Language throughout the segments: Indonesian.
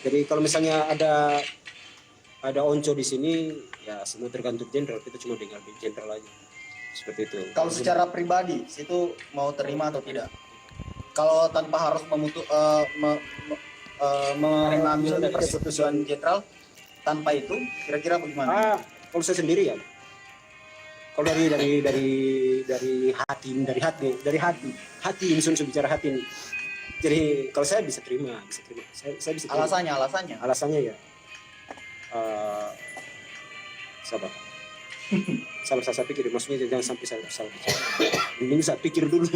Jadi kalau misalnya ada onco di sini, ya semua tergantung jenderal. Kita cuma tinggal di jenderal aja. Seperti itu. Kalau secara pribadi, situ mau terima atau tidak? Kalau tanpa harus mengambil persetujuan jenderal, tanpa itu, kira-kira bagaimana? Kalau saya sendiri ya. Kalau dari hati ini sudah bicara hati ini. Jadi kalau saya bisa terima. Saya bisa terima. Alasannya ya. Sabar. Saya pikir, maksudnya jangan sampai saya bicara. Ini saya pikir dulu.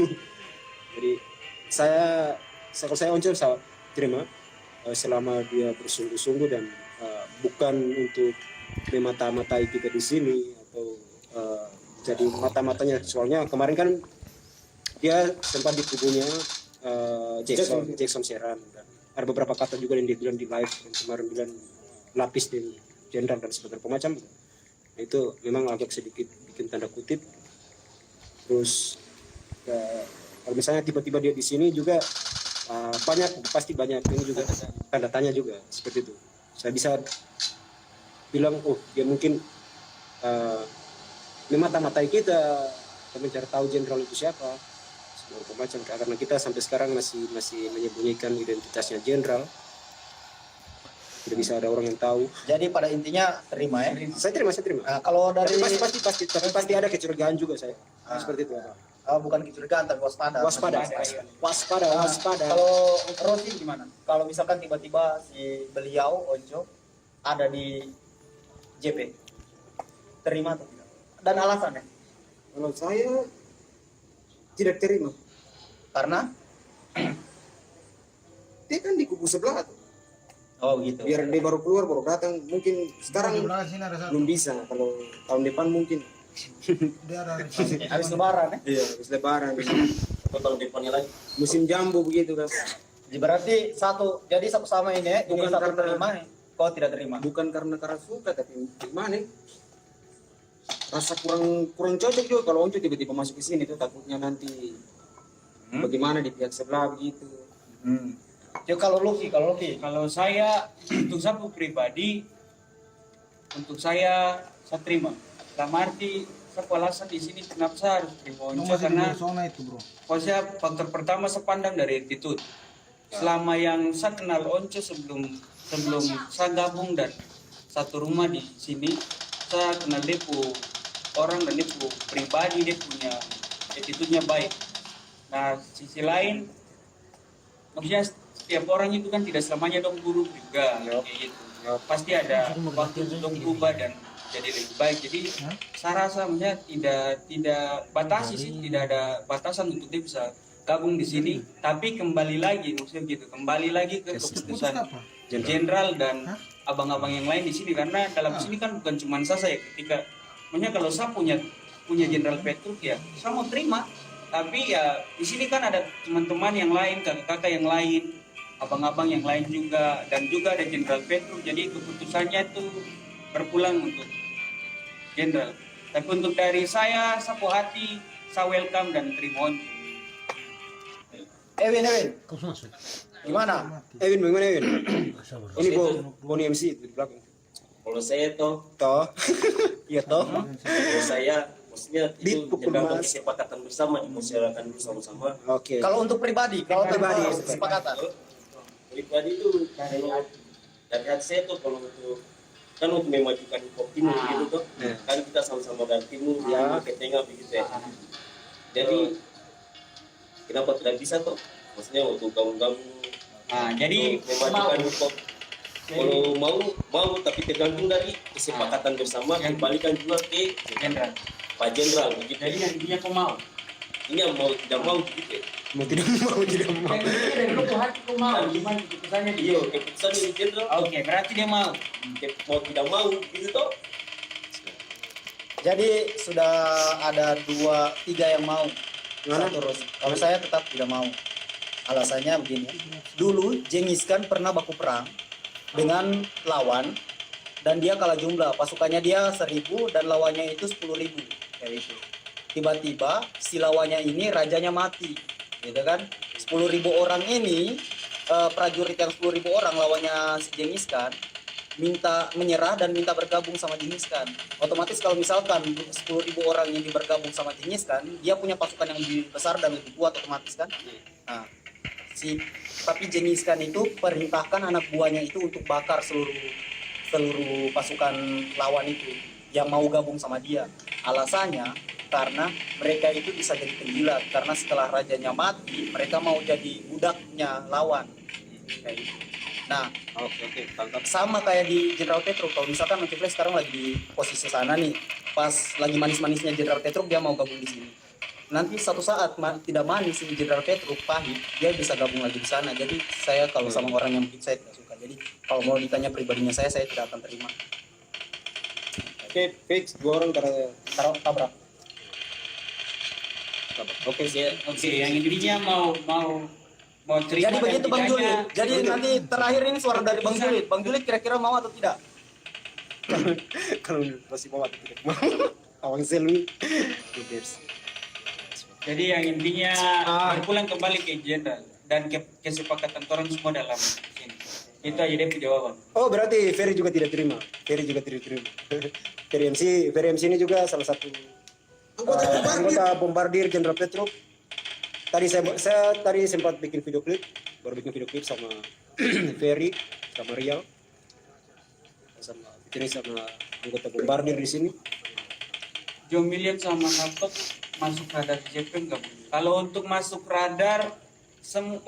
Jadi kalau saya onco saya terima selama dia bersungguh-sungguh dan bukan untuk memata-matai kita di sini atau jadi mata-matanya. Soalnya kemarin kan dia sempat di kubunya Jackson Sheran. Ada beberapa kata juga yang dia bilang di live yang kemarin bilang lapis dan jenderal dan sebagainya macam. Itu memang agak sedikit bikin tanda kutip. Terus kalau misalnya tiba-tiba dia di sini juga pasti banyak ini juga tanda tanya juga seperti itu. Saya bisa bilang dia mungkin memata-matai kita mencari tahu jenderal itu siapa semua macam, karena kita sampai sekarang masih menyembunyikan identitasnya jenderal. Tidak bisa ada orang yang tahu. Jadi pada intinya terima ya? Saya terima. Nah, kalau dari pasti ada kecurigaan juga saya. Seperti itu. Bukan kecurigaan tapi waspada. Kalau Rosi gimana? Kalau misalkan tiba-tiba si beliau Onco ada di JP, terima atau tidak? Dan alasannya? Kalau saya tidak terima. Karena dia kan di kubu sebelah tuh. Oh gitu. Biar dia baru keluar baru datang, mungkin sekarang belum bisa. Kalau tahun depan mungkin. Habis lebaran ya? Iya, habis lebaran. Atau tahun depannya lagi. Musim jambu begitu kan. Berarti jadi sama ini ya, bukan ini satu karena terima, kau tidak terima. Bukan karena suka, tapi gimana? Rasa kurang cocok juga kalau Onco tiba-tiba masuk ke sini tuh, takutnya nanti bagaimana di pihak sebelah begitu. Jadi kalau Lucky, kalau saya untuk saya pribadi, untuk saya terima. Dalam arti saya alasan di sini kenapa saya harus terima Onco, karena kalau saya faktor pertama saya pandang dari attitude. Selama yang saya kenal Onco sebelum saya gabung dan satu rumah di sini, saya kenal dia orang dan dia pribadi, dia punya attitude-nya baik. Nah sisi lain, maksudnya setiap orang itu kan tidak selamanya dong buruk juga, gitu. Pasti ada waktu untuk berubah dan jadi lebih baik. Jadi saya rasa tidak batasi sih, tidak ada batasan untuk dia bisa gabung di sini. Tapi kembali lagi, maksudnya gitu, kembali lagi ke keputusan jenderal dan abang-abang yang lain di sini, karena dalam sini kan bukan cuma saya ketika, maksudnya kalau saya punya Jenderal Petruk ya, saya mau terima. Tapi ya di sini kan ada teman-teman yang lain, kakak-kakak yang lain, abang-abang yang lain juga, dan juga ada Jenderal Petruk. Jadi keputusannya itu berpulang untuk Jenderal. Tapi untuk dari saya puas hati, saya welcome dan terima. Ewin, gimana? Ewin, bagaimana Ewin? Ini Boni MC di belakang. Kalau saya Iya toh. Kalau saya maksudnya itu Dipukul tergantung Mas. kesepakatan bersama, dimusyawarahkan bersama-sama. Oke. Kalau untuk pribadi, kesepakatan. Pribadi itu kalau dari hati saya tuh, kalau untuk memajukan hip hop timur gitu tuh, kan kita sama-sama dari timur ke tengah begitu ya. Jadi kenapa tidak bisa tuh? Maksudnya untuk gabung-gabung. Jadi memajukan hip hop. Kalau mau tapi tergantung dari kesepakatan bersama, kembalikan juga ke Jenderal. Pak Jenderal begitu. Jadi nantinya kau mau. Ini yang mau tidak mau gitu. Mau tidak mau. Dari lu hati kau mau, gimana keputusannya dia? Iya, keputusan dari Jenderal. Oke, berarti dia mau. Mau tidak mau gitu toh. Jadi sudah ada 2-3 yang mau. Terus. Kalau saya tetap tidak mau. Alasannya begini. Dulu Jengis kan pernah baku perang dengan lawan dan dia kalah jumlah, pasukannya dia 1.000 dan lawannya itu 10.000 kayak itu. Tiba-tiba si lawannya ini rajanya mati, gitu kan? 10.000 orang ini prajurit yang 10.000 orang lawannya si Genghis Khan minta menyerah dan minta bergabung sama Genghis Khan. Otomatis kalau misalkan 10.000 orang yang bergabung sama Genghis Khan, dia punya pasukan yang lebih besar dan lebih kuat otomatis kan. Nah, tapi Genghis Khan itu perintahkan anak buahnya itu untuk bakar seluruh pasukan lawan itu yang mau gabung sama dia. Alasannya karena mereka itu bisa jadi penjilat, karena setelah rajanya mati mereka mau jadi budaknya lawan. Kayak gitu. Nah, Oke, tangkap. sama kayak di Jenderal Petruk. Kalau misalkan Notifle sekarang lagi di posisi sana nih, pas lagi manis-manisnya Jenderal Petruk, dia mau gabung di sini. Nanti satu saat tidak manis si Jenderal Petruk, pahit, dia bisa gabung lagi di sana. Jadi saya kalau sama orang yang begitu saya tidak suka. Jadi kalau mau ditanya pribadinya saya tidak akan terima. Oke, fix 2 orang Tabrak. Oke, Oke, yang intinya mau terima. Jadi begitu dan Bang tidaknya, Julit. Jadi nanti terakhir ini suara dari Bang Julit. Bang Julit kira-kira mau atau tidak? kalau masih mau atau tidak mau. Awang Selwi. Jadi yang intinya berpulang kembali ke jenderal dan kesepakatan orang semua dalam sini. Itu aja dia jawaban. Oh, berarti Ferry juga tidak terima. Ferry juga tidak terima. Ferry MC ini juga salah satu anggota bombardir Jenderal Petruk. Tadi saya tadi sempat bikin video klip, baru bikin video klip sama Ferry, sama Rial, sama anggota bombardir di sini. John William sama Kapok masuk radar JP enggak? Kalau untuk masuk radar,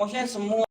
maksudnya semua